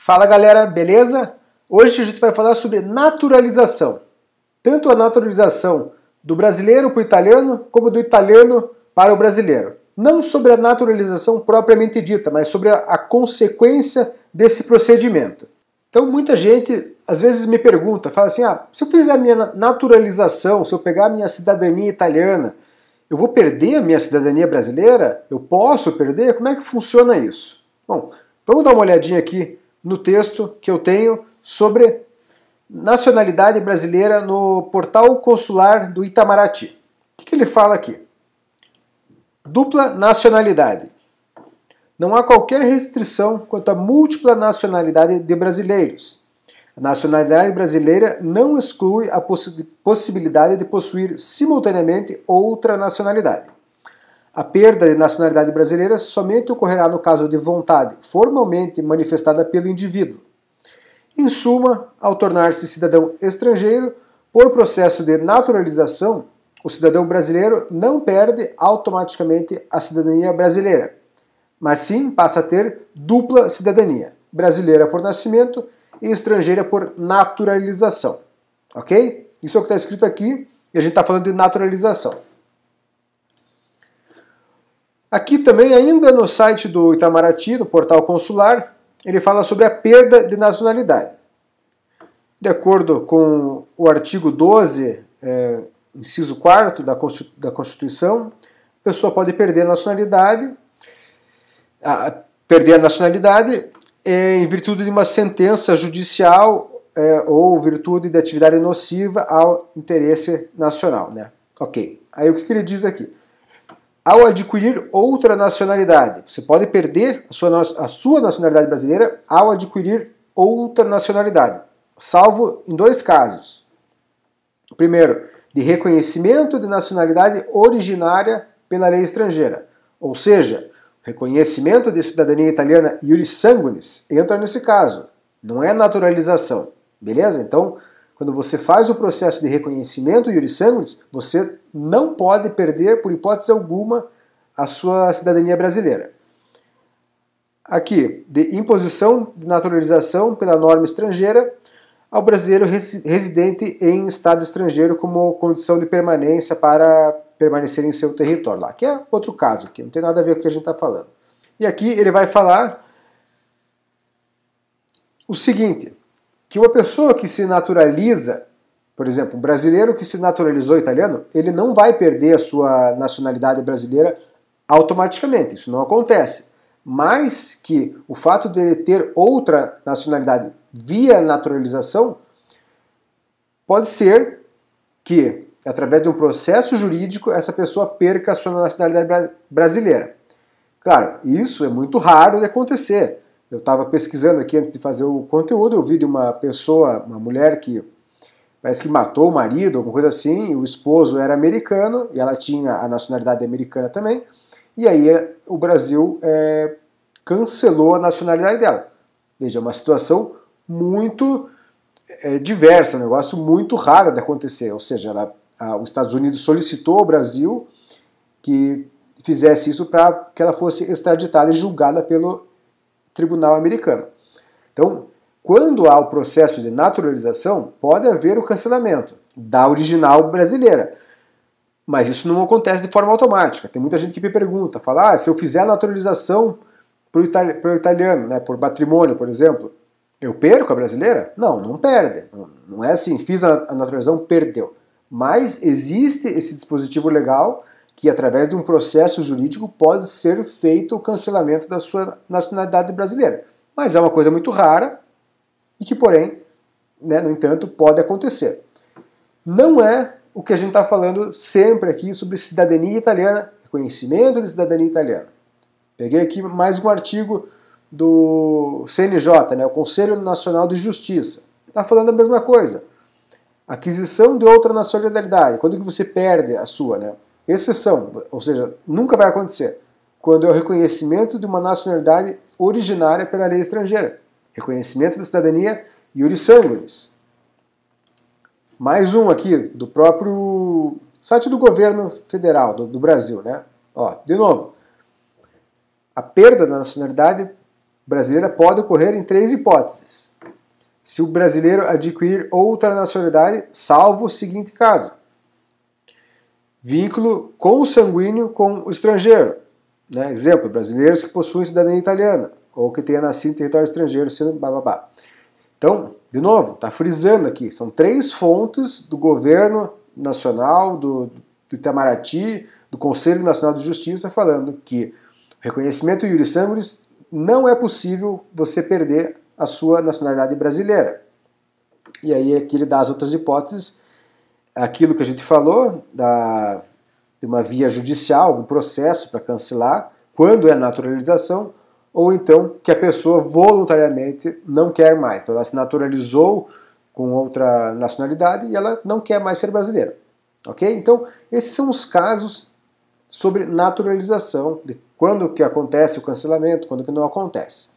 Fala galera, beleza? Hoje a gente vai falar sobre naturalização. Tanto a naturalização do brasileiro para o italiano, como do italiano para o brasileiro. Não sobre a naturalização propriamente dita, mas sobre a consequência desse procedimento. Então muita gente às vezes me pergunta, fala assim, se eu fizer a minha naturalização, se eu pegar a minha cidadania italiana, eu vou perder a minha cidadania brasileira? Eu posso perder? Como é que funciona isso? Bom, vamos dar uma olhadinha aqui no texto que eu tenho sobre nacionalidade brasileira no portal consular do Itamaraty. O que ele fala aqui? Dupla nacionalidade. Não há qualquer restrição quanto à múltipla nacionalidade de brasileiros. A nacionalidade brasileira não exclui a possibilidade de possuir simultaneamente outra nacionalidade. A perda de nacionalidade brasileira somente ocorrerá no caso de vontade formalmente manifestada pelo indivíduo. Em suma, ao tornar-se cidadão estrangeiro, por processo de naturalização, o cidadão brasileiro não perde automaticamente a cidadania brasileira, mas sim passa a ter dupla cidadania, brasileira por nascimento e estrangeira por naturalização. Ok? Isso é o que está escrito aqui e a gente está falando de naturalização. Aqui também, ainda no site do Itamaraty, no portal consular, ele fala sobre a perda de nacionalidade. De acordo com o artigo 12, inciso 4 da Constituição, a pessoa pode perder a nacionalidade, em virtude de uma sentença judicial ou virtude de atividade nociva ao interesse nacional. Né? Ok. Aí o que ele diz aqui? Ao adquirir outra nacionalidade, você pode perder a sua nacionalidade brasileira ao adquirir outra nacionalidade, salvo em dois casos. Primeiro, de reconhecimento de nacionalidade originária pela lei estrangeira, ou seja, reconhecimento de cidadania italiana iuris sanguinis entra nesse caso, não é naturalização, beleza? Então, quando você faz o processo de reconhecimento iuris sanguinis, você não pode perder, por hipótese alguma, a sua cidadania brasileira. Aqui, de imposição de naturalização pela norma estrangeira ao brasileiro residente em estado estrangeiro como condição de permanência para permanecer em seu território lá, que é outro caso, que não tem nada a ver com o que a gente está falando. E aqui ele vai falar o seguinte, que uma pessoa que se naturaliza, por exemplo, um brasileiro que se naturalizou italiano, ele não vai perder a sua nacionalidade brasileira automaticamente, isso não acontece. Mas que o fato dele ter outra nacionalidade via naturalização, pode ser que, através de um processo jurídico, essa pessoa perca a sua nacionalidade brasileira. Claro, isso é muito raro de acontecer. Eu estava pesquisando aqui antes de fazer o conteúdo, eu vi de uma pessoa, uma mulher que parece que matou o marido, alguma coisa assim, e o esposo era americano, e ela tinha a nacionalidade americana também, e aí o Brasil cancelou a nacionalidade dela. Veja, é uma situação muito diversa, um negócio muito raro de acontecer, ou seja, os Estados Unidos solicitou ao Brasil que fizesse isso para que ela fosse extraditada e julgada pelo tribunal americano. Então, quando há o processo de naturalização, pode haver o cancelamento da original brasileira. Mas isso não acontece de forma automática. Tem muita gente que me pergunta, fala, se eu fizer a naturalização para o italiano, né, por matrimônio, por exemplo, eu perco a brasileira? Não, não perde. Não é assim, fiz a naturalização, perdeu. Mas existe esse dispositivo legal que, através de um processo jurídico, pode ser feito o cancelamento da sua nacionalidade brasileira. Mas é uma coisa muito rara e que, porém, no entanto, pode acontecer. Não é o que a gente está falando sempre aqui sobre cidadania italiana, reconhecimento de cidadania italiana. Peguei aqui mais um artigo do CNJ, o Conselho Nacional de Justiça. Está falando a mesma coisa. Aquisição de outra nacionalidade, quando que você perde a sua, Exceção, ou seja, nunca vai acontecer, quando é o reconhecimento de uma nacionalidade originária pela lei estrangeira. Reconhecimento da cidadania iuris sanguinis. Mais um aqui, do próprio site do governo federal do Brasil, de novo. A perda da nacionalidade brasileira pode ocorrer em 3 hipóteses. Se o brasileiro adquirir outra nacionalidade, salvo o seguinte caso: vínculo consanguíneo com o estrangeiro. Né? Exemplo, brasileiros que possuem cidadania italiana ou que tenham nascido em território estrangeiro, sendo bababá. Então, de novo, está frisando aqui, são 3 fontes do governo nacional, do Itamaraty, do Conselho Nacional de Justiça, falando que o reconhecimento iuris sanguinis não é possível você perder a sua nacionalidade brasileira. E aí aqui ele dá as outras hipóteses, aquilo que a gente falou, de uma via judicial, um processo para cancelar, quando é naturalização, ou então que a pessoa voluntariamente não quer mais. Então ela se naturalizou com outra nacionalidade e ela não quer mais ser brasileira. Ok? Então esses são os casos sobre naturalização, de quando que acontece o cancelamento, quando que não acontece.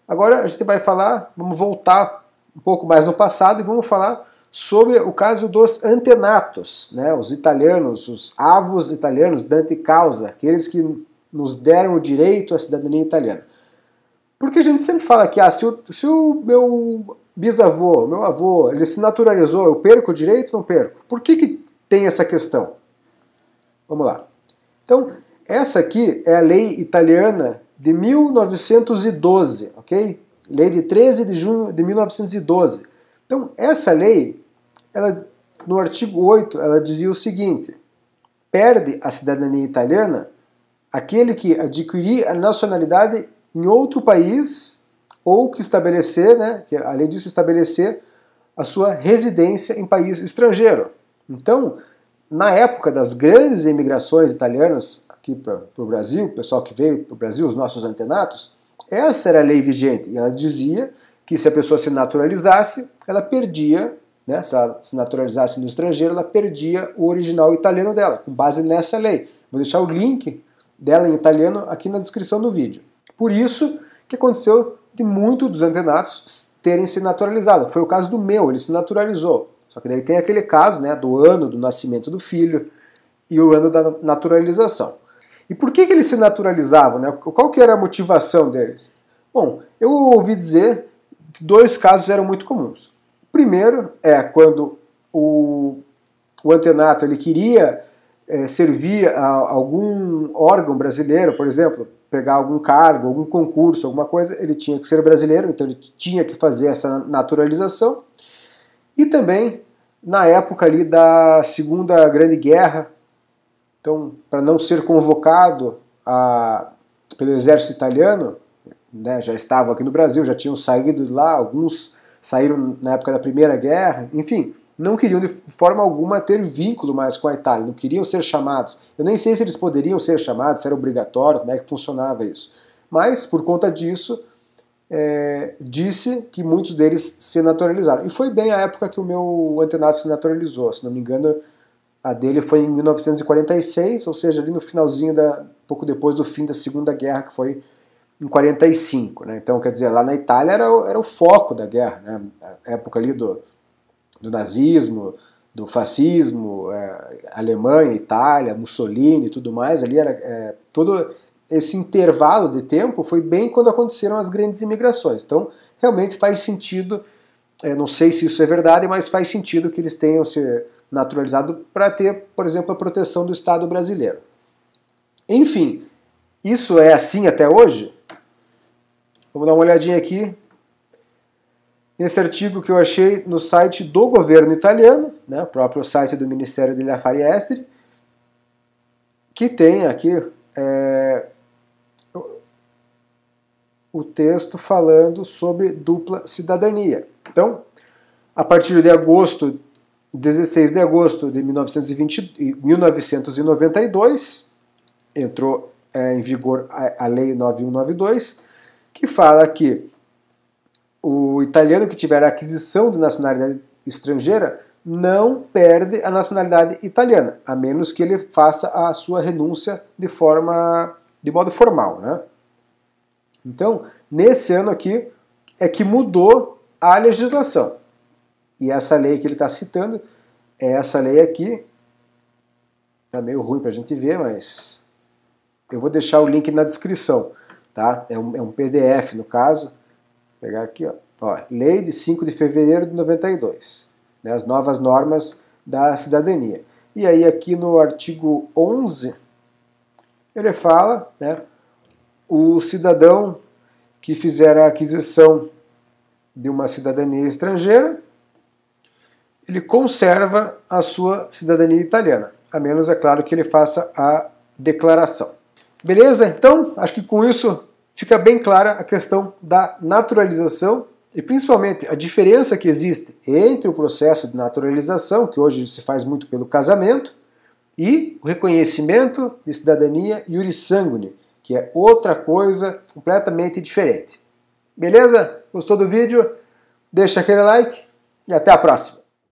Agora a gente vai falar, vamos voltar um pouco mais no passado e vamos falar sobre o caso dos antenatos, né? Os italianos, os avós italianos, dante causa, aqueles que nos deram o direito à cidadania italiana. Porque a gente sempre fala que se o meu bisavô, meu avô, ele se naturalizou, eu perco o direito ou não perco? Por que tem essa questão? Vamos lá. Então, essa aqui é a lei italiana de 1912, ok? Lei de 13 de junho de 1912. Então, essa lei, ela, no artigo 8, ela dizia o seguinte: perde a cidadania italiana aquele que adquirir a nacionalidade em outro país ou que estabelecer, né, que além disso estabelecer a sua residência em país estrangeiro. Então, na época das grandes imigrações italianas aqui para o Brasil, o pessoal que veio para o Brasil, os nossos antenatos, essa era a lei vigente. E ela dizia que se a pessoa se naturalizasse, ela perdia, né, se ela se naturalizasse no estrangeiro, ela perdia o original italiano dela, com base nessa lei. Vou deixar o link dela em italiano aqui na descrição do vídeo. Por isso que aconteceu de muitos dos antenatos terem se naturalizado. Foi o caso do meu, ele se naturalizou. Só que daí tem aquele caso, né, do ano do nascimento do filho e o ano da naturalização. E por que eles se naturalizavam? Né? Qual que era a motivação deles? Bom, eu ouvi dizer que 2 casos eram muito comuns. O primeiro é quando o antenato ele queria servir a algum órgão brasileiro, por exemplo, pegar algum cargo, algum concurso, alguma coisa, ele tinha que ser brasileiro, então ele tinha que fazer essa naturalização. E também na época ali da Segunda Grande Guerra, então, para não ser convocado pelo exército italiano, né, já estavam aqui no Brasil, já tinham saído de lá, alguns saíram na época da Primeira Guerra, enfim, não queriam de forma alguma ter vínculo mais com a Itália, não queriam ser chamados. Eu nem sei se eles poderiam ser chamados, se era obrigatório, como é que funcionava isso. Mas, por conta disso, disse que muitos deles se naturalizaram. E foi bem a época que o meu antenato se naturalizou, se não me engano, a dele foi em 1946, ou seja, ali no finalzinho, pouco depois do fim da Segunda Guerra, que foi em 45. Né? Então, quer dizer, lá na Itália era o foco da guerra, né? A época ali do nazismo, do fascismo, Alemanha, Itália, Mussolini e tudo mais, ali era todo esse intervalo de tempo foi bem quando aconteceram as grandes imigrações. Então, realmente faz sentido, não sei se isso é verdade, mas faz sentido que eles tenham se naturalizado para ter, por exemplo, a proteção do Estado brasileiro. Enfim, isso é assim até hoje? Vamos dar uma olhadinha aqui nesse artigo que eu achei no site do governo italiano, né, o próprio site do Ministério degli Affari Esteri, que tem aqui o texto falando sobre dupla cidadania. Então, a partir de 16 de agosto de 1992, entrou em vigor a Lei 9192, que fala que o italiano que tiver a aquisição de nacionalidade estrangeira não perde a nacionalidade italiana, a menos que ele faça a sua renúncia de modo formal, né? Então, nesse ano aqui é que mudou a legislação. E essa lei que ele está citando é essa lei aqui. Está meio ruim para a gente ver, mas eu vou deixar o link na descrição. tá? É um PDF no caso. Vou pegar aqui, ó, Lei de 5 de fevereiro de 92, né, as novas normas da cidadania. E aí aqui no artigo 11, ele fala, né, o cidadão que fizer a aquisição de uma cidadania estrangeira, ele conserva a sua cidadania italiana, a menos, é claro, que ele faça a declaração. Beleza? Então, acho que com isso fica bem clara a questão da naturalização e principalmente a diferença que existe entre o processo de naturalização, que hoje se faz muito pelo casamento, e o reconhecimento de cidadania iuris sanguinis, que é outra coisa completamente diferente. Beleza? Gostou do vídeo? Deixa aquele like e até a próxima!